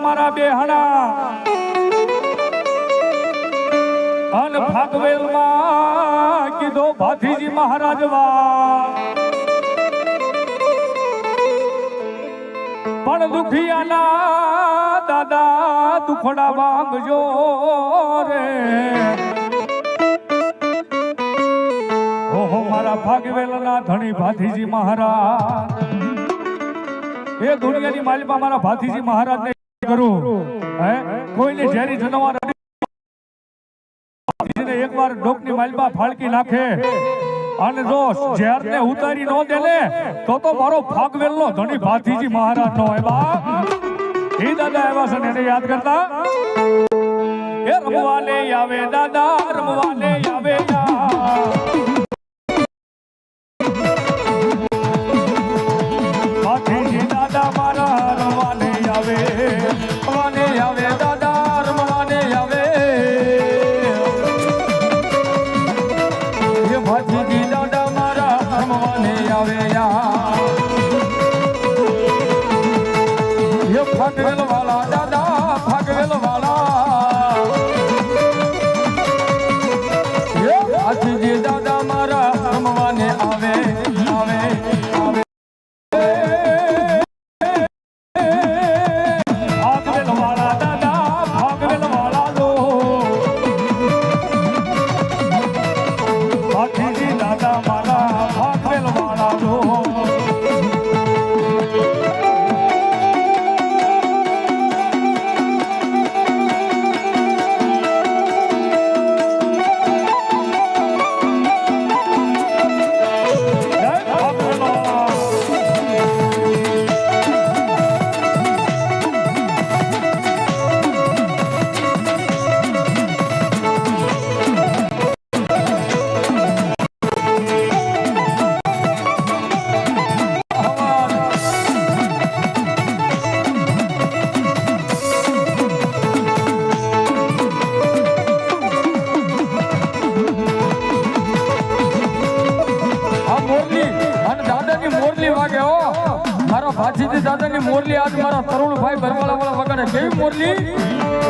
મારા બેહણા અન ભાગવેલ માં કીધો ભાથીજી મહારાજ વા પણ દુખિયાના દાદા દુખડા માંગજો રે ઓહો મારા ભાગવેલના ધણી ભાથીજી મહારાજ એ દુનિયાની માલિકા મારા ભાથીજી મહારાજ ને કરું હે કોઈને ઝેરી જનવાર એકવાર ડોકની માલિકા ફાળકી નાખે અને જો ઝેર ને ઉતારી નો દે ને તો મારો ભાગવેલ નો ધણી ભાથીજી મહારાજ નો હોય બા એ દાદા એવા છે એને યાદ કરતા એ રમવાને આવે દાદા રમવાને આવે ભાથીજી દાદા મારા રમવાને આવે દાદા રમવાને આવે એ ભાથીજી દાદા મારા રમવાને આવે એ ભાગવેલ વાળા દાદા ભાગવેલ વાળા એ ભાથીજી દાદા મારા રમવાને આવે ભાથીજી દાદાની મોરલી આજ મારા તરુણ ભાઈ ભરવાળા વાળા વગાડે કેવી મોરલી